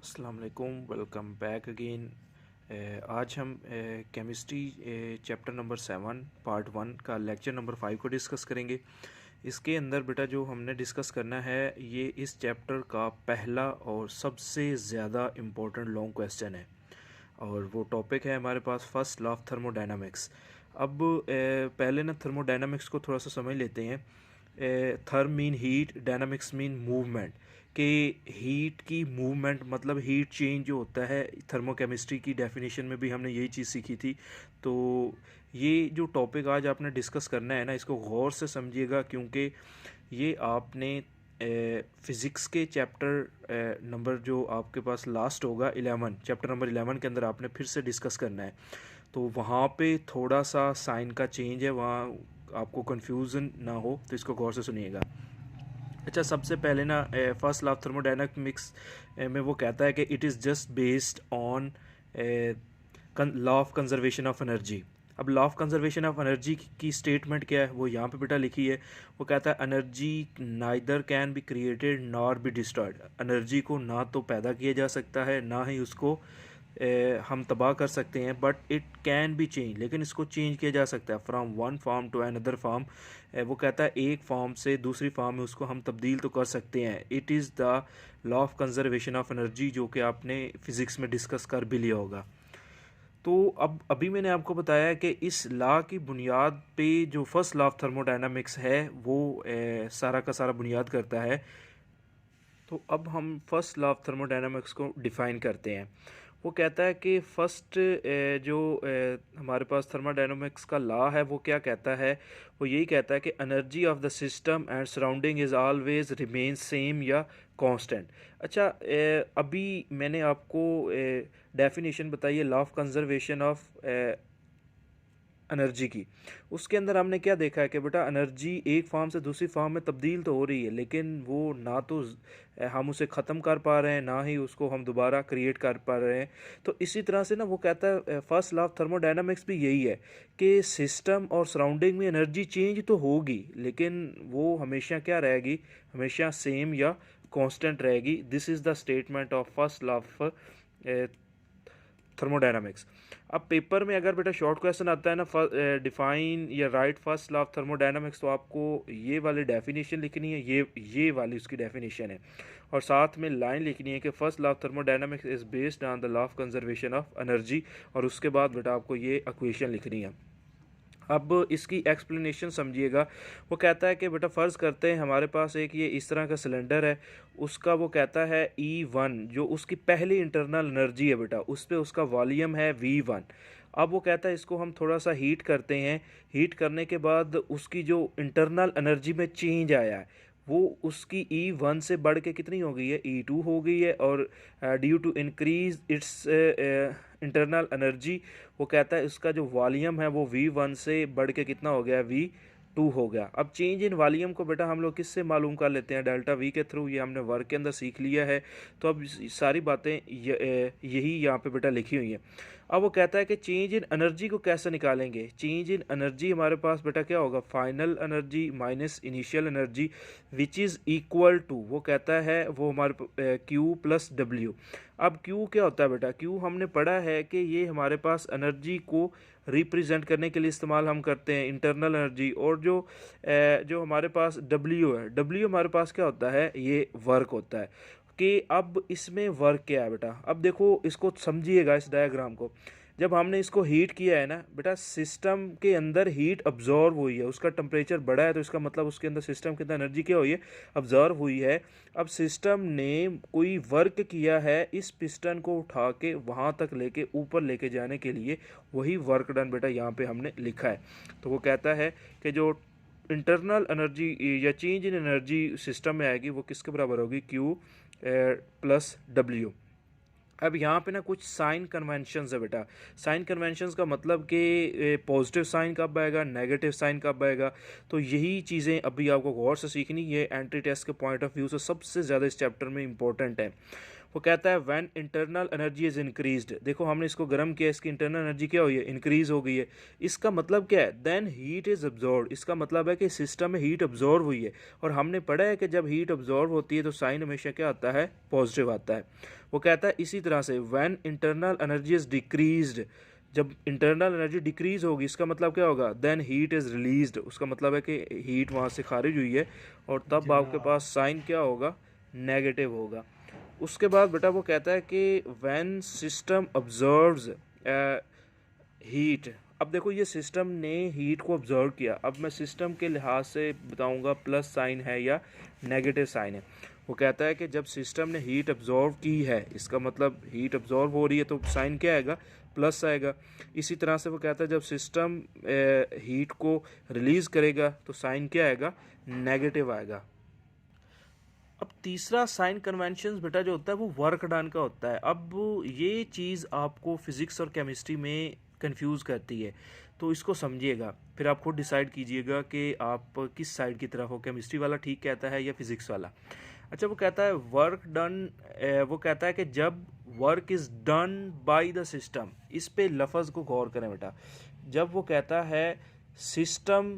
अस्सलाम वालेकुम, welcome back again. आज हम केमिस्ट्री चैप्टर नंबर 7 पार्ट 1 का लेक्चर नंबर 5 को डिस्कस करेंगे। इसके अंदर बेटा जो हमने डिस्कस करना है ये इस चैप्टर का पहला और सबसे ज़्यादा इम्पोर्टेंट लॉन्ग क्वेश्चन है और वो टॉपिक है हमारे पास फर्स्ट लॉ ऑफ थर्मोडायनामिक्स। अब पहले ना थर्मोडायनामिक्स को थोड़ा सा समझ लेते हैं। Therm mean heat, dynamics mean movement. कि हीट की मूवमेंट मतलब हीट चेंज जो होता है, थर्मोकेमिस्ट्री की डेफिनेशन में भी हमने यही चीज़ सीखी थी। तो ये जो टॉपिक आज आपने डिस्कस करना है ना, इसको गौर से समझिएगा क्योंकि ये आपने फ़िज़िक्स के चैप्टर नंबर जो आपके पास लास्ट होगा 11, चैप्टर नंबर 11 के अंदर आपने फिर से डिस्कस करना है। तो वहाँ पे थोड़ा सा साइन का चेंज है, वहाँ आपको कन्फ्यूज़न ना हो, तो इसको गौर से सुनिएगा। अच्छा, सबसे पहले ना फर्स्ट लॉ ऑफ थर्मोडायनामिक्स में वो कहता है कि it is just based on law of conservation of energy. अब law of conservation of energy की स्टेटमेंट क्या है वो यहाँ पे बेटा लिखी है। वो कहता है energy neither can be created nor be destroyed. Energy को ना तो पैदा किया जा सकता है ना ही उसको हम तबाह कर सकते हैं, but it can be change, लेकिन इसको चेंज किया जा सकता है from one form to another form. वो कहता है एक फॉर्म से दूसरी फॉर्म में उसको हम तब्दील तो कर सकते हैं। It is the law of conservation of energy, जो कि आपने फिज़िक्स में डिस्कस कर भी लिया होगा। तो अब अभी मैंने आपको बताया कि इस लॉ की बुनियाद पे जो फर्स्ट लॉ ऑफ थर्मोडायनामिक्स है वो सारा का सारा बुनियाद करता है। तो अब हम फर्स्ट लॉ ऑफ थर्मोडायनामिक्स को डिफ़ाइन करते हैं। वो कहता है कि फर्स्ट जो हमारे पास थर्मोडायनामिक्स का लॉ है वो क्या कहता है। वो यही कहता है कि energy of the system and surrounding is always remain same या कांस्टेंट। अच्छा, अभी मैंने आपको डेफिनेशन बताई है law of conservation of energy की। उसके अंदर हमने क्या देखा है कि बेटा एनर्जी एक फॉर्म से दूसरी फॉर्म में तब्दील तो हो रही है, लेकिन वो ना तो हम उसे ख़त्म कर पा रहे हैं ना ही उसको हम दोबारा क्रिएट कर पा रहे हैं। तो इसी तरह से ना वो कहता है फर्स्ट लॉ ऑफ थर्मोडायनामिक्स भी यही है कि सिस्टम और सराउंडिंग में एनर्जी चेंज तो होगी, लेकिन वो हमेशा क्या रहेगी, हमेशा सेम या कांस्टेंट रहेगी। This is the statement of first law of thermodynamics. अब पेपर में अगर बेटा शॉर्ट क्वेश्चन आता है ना, डिफाइन या right first law of thermodynamics, तो आपको ये वाली डेफिनेशन लिखनी है, ये वाली उसकी डेफिनेशन है, और साथ में लाइन लिखनी है कि first law of thermodynamics is based on the law of conservation of energy, और उसके बाद बेटा आपको ये इक्वेशन लिखनी है। अब इसकी एक्सप्लेनेशन समझिएगा। वो कहता है कि बेटा फ़र्ज़ करते हैं हमारे पास एक ये इस तरह का सिलेंडर है, उसका वो कहता है E1 जो उसकी पहली इंटरनल एनर्जी है बेटा, उस पर उसका वॉल्यूम है V1। अब वो कहता है इसको हम थोड़ा सा हीट करते हैं, हीट करने के बाद उसकी जो इंटरनल एनर्जी में चेंज आया है वो उसकी E1 से बढ़ के कितनी हो गई है, E2 हो गई है, और due to increase its internal energy, वो कहता है इसका जो वॉल्यूम है वो V1 से बढ़ के कितना हो गया, V2 हो गया। अब चेंज इन वॉल्यूम को बेटा हम लोग किससे मालूम कर लेते हैं, डेल्टा V के थ्रू। ये हमने वर्क के अंदर सीख लिया है। तो अब सारी बातें यही यहाँ पे बेटा लिखी हुई हैं। अब वो कहता है कि चेंज इन एनर्जी को कैसे निकालेंगे। चेंज इन एनर्जी हमारे पास बेटा क्या होगा, final energy minus initial energy which is equal to, वो कहता है वो हमारे Q प्लस W। अब Q क्या होता है बेटा, Q हमने पढ़ा है कि ये हमारे पास एनर्जी को रिप्रेजेंट करने के लिए इस्तेमाल हम करते हैं, इंटरनल एनर्जी। और जो हमारे पास W है, W हमारे पास क्या होता है, ये वर्क होता है। कि अब इसमें वर्क क्या है बेटा, अब देखो इसको समझिएगा इस डायग्राम को। जब हमने इसको हीट किया है ना बेटा, सिस्टम के अंदर हीट अब्जॉर्व हुई है, उसका टेम्परेचर बढ़ा है, तो इसका मतलब उसके अंदर सिस्टम के अंदर एनर्जी क्या हुई है, अब्जॉर्व हुई है। अब सिस्टम ने कोई वर्क किया है इस पिस्टन को उठा के वहाँ तक लेके ऊपर लेके जाने के लिए, वही वर्क डन बेटा यहाँ पे हमने लिखा है। तो वो कहता है कि जो इंटरनल एनर्जी या चेंज इन एनर्जी सिस्टम में आएगी वो किसके बराबर होगी, Q प्लस W। अब यहाँ पे ना कुछ साइन कन्वेंशंस है बेटा। साइन कन्वेंशंस का मतलब कि पॉजिटिव साइन कब आएगा, नेगेटिव साइन कब आएगा। तो यही चीज़ें अभी आपको गौर से सीखनी है, एंट्री टेस्ट के पॉइंट ऑफ व्यू से सबसे ज़्यादा इस चैप्टर में इंपॉर्टेंट है। वो कहता है when internal energy is increased, देखो हमने इसको गर्म किया, इसकी इंटरनल एनर्जी क्या हुई है, इंक्रीज हो गई है। इसका मतलब क्या है, देन हीट इज़ अब्जॉर्ब, इसका मतलब है कि सिस्टम में हीट अब्जॉर्ब हुई है। और हमने पढ़ा है कि जब हीट अब्जॉर्ब होती है तो साइन हमेशा क्या आता है, पॉजिटिव आता है। वो कहता है इसी तरह से when internal energy is decreased, जब इंटरनल एनर्जी डिक्रीज होगी इसका मतलब क्या होगा, देन हीट इज़ रिलीज्ड, उसका मतलब है कि हीट वहाँ से खारिज हुई है, और तब आपके पास साइन क्या होगा, नेगेटिव होगा। उसके बाद बेटा वो कहता है कि व्हेन सिस्टम ऑब्जर्व्स हीट, अब देखो ये सिस्टम ने हीट को ऑब्जर्व किया, अब मैं सिस्टम के लिहाज से बताऊंगा प्लस साइन है या नेगेटिव साइन है। वो कहता है कि जब सिस्टम ने हीट ऑब्जॉर्व की है, इसका मतलब हीट ऑब्जॉर्व हो रही है तो साइन क्या आएगा, प्लस आएगा। इसी तरह से वो कहता है जब सिस्टम हीट को रिलीज़ करेगा तो साइन क्या आएगा, नेगेटिव आएगा। अब तीसरा साइन कन्वेंशन बेटा जो होता है वो वर्क डन का होता है। अब ये चीज़ आपको फिज़िक्स और केमिस्ट्री में कंफ्यूज करती है, तो इसको समझिएगा, फिर आप खुद डिसाइड कीजिएगा कि आप किस साइड की तरफ हो, केमिस्ट्री वाला ठीक कहता है या फिज़िक्स वाला। अच्छा वो कहता है वर्क डन, वो कहता है कि जब work is done by the system, इस पे लफ्ज़ को गौर करें बेटा, जब वो कहता है सिस्टम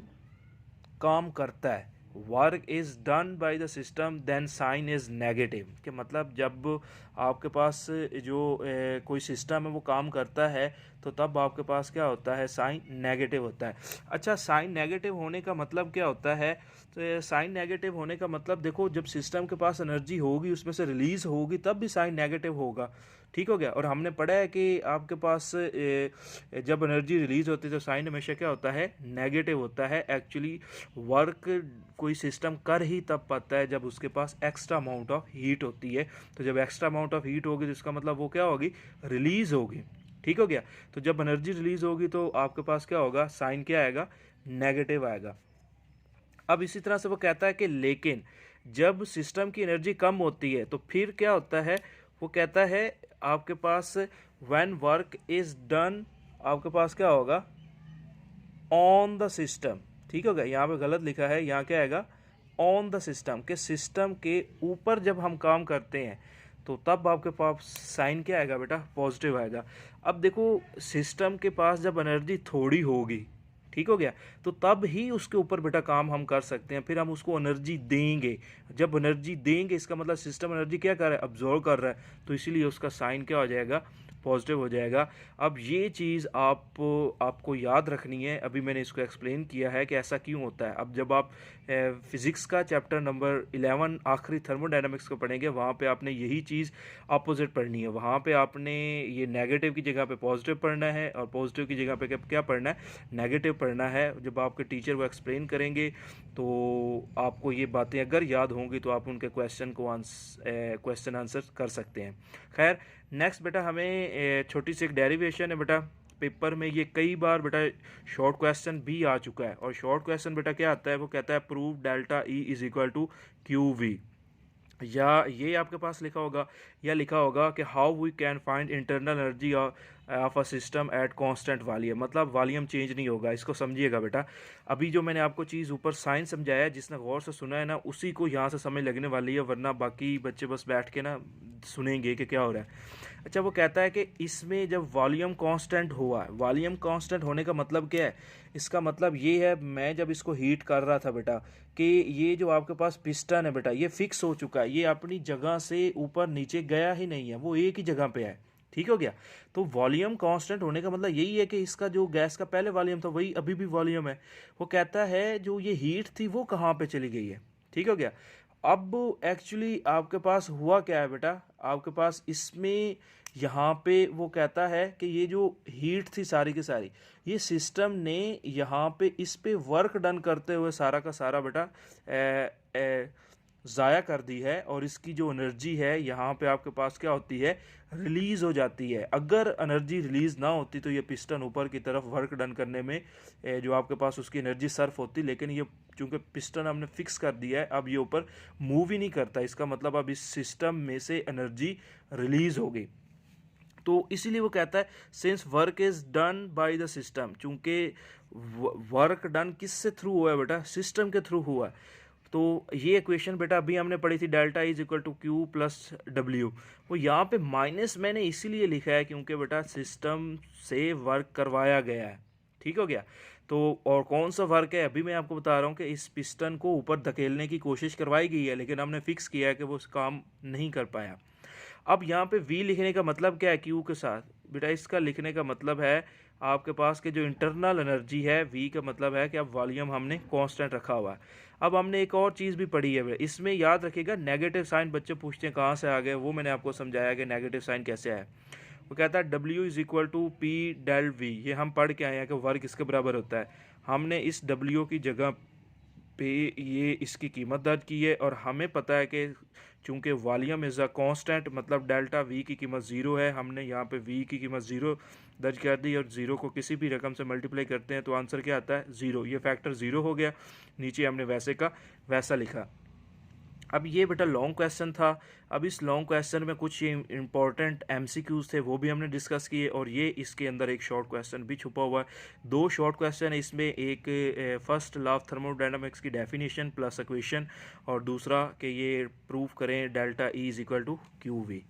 काम करता है, work is done by the system then sign is negative, कि मतलब जब आपके पास जो कोई सिस्टम है वो काम करता है तो तब आपके पास क्या होता है, साइन नेगेटिव होता है। अच्छा साइन नेगेटिव होने का मतलब क्या होता है, तो साइन नेगेटिव होने का मतलब देखो जब सिस्टम के पास एनर्जी होगी उसमें से रिलीज़ होगी तब भी साइन नेगेटिव होगा, ठीक हो गया। और हमने पढ़ा है कि आपके पास जब एनर्जी रिलीज़ होती है तो साइन हमेशा क्या होता है, नेगेटिव होता है। एक्चुअली वर्क कोई सिस्टम कर ही तब पाता है जब उसके पास एक्स्ट्रा अमाउंट ऑफ हीट होती है, तो जब एक्स्ट्रा अमाउंट ऑफ हीट होगी तो इसका मतलब वो क्या होगी, रिलीज़ होगी, ठीक हो गया। तो जब एनर्जी रिलीज़ होगी तो आपके पास क्या होगा, साइन क्या आएगा, नेगेटिव आएगा। अब इसी तरह से वो कहता है कि लेकिन जब सिस्टम की एनर्जी कम होती है तो फिर क्या होता है, वो कहता है आपके पास व्हेन वर्क इज डन, आपके पास क्या होगा, ऑन द सिस्टम, ठीक हो गया। यहाँ पे गलत लिखा है, यहाँ क्या आएगा, ऑन द सिस्टम, के सिस्टम के ऊपर जब हम काम करते हैं तो तब आपके पास साइन क्या आएगा बेटा, पॉजिटिव आएगा। अब देखो सिस्टम के पास जब एनर्जी थोड़ी होगी, ठीक हो गया, तो तब ही उसके ऊपर बेटा काम हम कर सकते हैं, फिर हम उसको एनर्जी देंगे। जब एनर्जी देंगे इसका मतलब सिस्टम एनर्जी क्या कर रहा है, अब्जॉर्व कर रहा है, तो इसीलिए उसका साइन क्या हो जाएगा, पॉजिटिव हो जाएगा। अब ये चीज़ आपको याद रखनी है, अभी मैंने इसको एक्सप्लेन किया है कि ऐसा क्यों होता है। अब जब आप फिज़िक्स का चैप्टर नंबर 11 आखिरी थर्मोडायनामिक्स को पढ़ेंगे वहाँ पे आपने यही चीज़ अपोजिट पढ़नी है, वहाँ पे आपने ये नेगेटिव की जगह पे पॉजिटिव पढ़ना है और पॉजिटिव की जगह पे क्या पढ़ना है, नेगेटिव पढ़ना है। जब आपके टीचर वो एक्सप्लेन करेंगे तो आपको ये बातें अगर याद होंगी तो आप उनके क्वेश्चन आंसर कर सकते हैं। खैर नेक्स्ट बेटा हमें छोटी सी एक डेरिवेशन है बेटा, पेपर में ये कई बार बेटा शॉर्ट क्वेश्चन भी आ चुका है। और शॉर्ट क्वेश्चन बेटा क्या आता है, वो कहता है prove delta E is equal to Q V, या ये आपके पास लिखा होगा, या लिखा होगा कि how we can find internal energy of a system at constant volume, मतलब वॉल्यूम चेंज नहीं होगा। इसको समझिएगा बेटा, अभी जो मैंने आपको चीज़ ऊपर साइन समझाया है, जिसने गौर से सुना है ना उसी को यहाँ से समझ लगने वाली है, वरना बाकी बच्चे बस बैठ के ना सुनेंगे कि क्या हो रहा है। अच्छा वो कहता है कि इसमें जब वॉल्यूम कांस्टेंट हुआ, वॉल्यूम कांस्टेंट होने का मतलब क्या है, इसका मतलब ये है, मैं जब इसको हीट कर रहा था बेटा, कि ये जो आपके पास पिस्टन है बेटा ये फिक्स हो चुका है, ये अपनी जगह से ऊपर नीचे गया ही नहीं है, वो एक ही जगह पे है, ठीक हो गया। तो वॉल्यूम कांस्टेंट होने का मतलब यही है कि इसका जो गैस का पहले वॉल्यूम था वही अभी भी वॉल्यूम है। वो कहता है जो ये हीट थी वो कहाँ पे चली गई है, ठीक हो गया। अब एक्चुअली आपके पास हुआ क्या है बेटा, आपके पास इसमें यहाँ पे वो कहता है कि ये जो हीट थी सारी की सारी, ये सिस्टम ने यहाँ पे इस पे वर्क डन करते हुए सारा का सारा बेटा ज़ाया कर दी है, और इसकी जो एनर्जी है यहाँ पे आपके पास क्या होती है, रिलीज़ हो जाती है। अगर एनर्जी रिलीज़ ना होती तो ये पिस्टन ऊपर की तरफ वर्क डन करने में जो आपके पास उसकी एनर्जी सर्फ होती, लेकिन ये चूंकि पिस्टन हमने फिक्स कर दिया है अब ये ऊपर मूव ही नहीं करता, इसका मतलब अब इस सिस्टम में से एनर्जी रिलीज़ हो गई। तो इसीलिए वो कहता है since work is done by the system, चूंकि वर्क डन किससे थ्रू हुआ है बेटा, सिस्टम के थ्रू हुआ है, तो ये इक्वेशन बेटा अभी हमने पढ़ी थी, delta is equal to Q plus W. वो यहाँ पे माइनस मैंने इसीलिए लिखा है क्योंकि बेटा सिस्टम से वर्क करवाया गया है, ठीक हो गया। तो और कौन सा वर्क है अभी मैं आपको बता रहा हूँ कि इस पिस्टन को ऊपर धकेलने की कोशिश करवाई गई है, लेकिन हमने फिक्स किया है कि वो उस काम नहीं कर पाया। अब यहाँ पे v लिखने का मतलब क्या है q के साथ, बेटा इसका लिखने का मतलब है आपके पास के जो इंटरनल एनर्जी है, v का मतलब है कि अब वॉल्यूम हमने कांस्टेंट रखा हुआ है। अब हमने एक और चीज़ भी पढ़ी है, इसमें याद रखिएगा नेगेटिव साइन, बच्चे पूछते हैं कहाँ से आ गए, वो मैंने आपको समझाया कि नेगेटिव साइन कैसे आया। वो कहता है W is equal to P del V, ये हम पढ़ के आए हैं कि वर्क इसके बराबर होता है। हमने इस W की जगह पे ये इसकी कीमत दर्ज की है, और हमें पता है कि चूंकि वॉल्यूम इज़ अ कांस्टेंट, मतलब डेल्टा वी की कीमत ज़ीरो है, हमने यहाँ पे वी की कीमत ज़ीरो दर्ज कर दी, और ज़ीरो को किसी भी रकम से मल्टीप्लाई करते हैं तो आंसर क्या आता है, ज़ीरो। ये फैक्टर ज़ीरो हो गया, नीचे हमने वैसे का वैसा लिखा। अब ये बेटा लॉन्ग क्वेश्चन था। अब इस लॉन्ग क्वेश्चन में कुछ ये इंपॉर्टेंट एमसीक्यूज थे, वो भी हमने डिस्कस किए, और ये इसके अंदर एक शॉर्ट क्वेश्चन भी छुपा हुआ है। दो शॉर्ट क्वेश्चन है इसमें, एक फर्स्ट लॉ ऑफ थर्मोडायनामिक्स की डेफिनेशन प्लस इक्वेशन, और दूसरा कि ये प्रूव करें delta E is equal to Q we.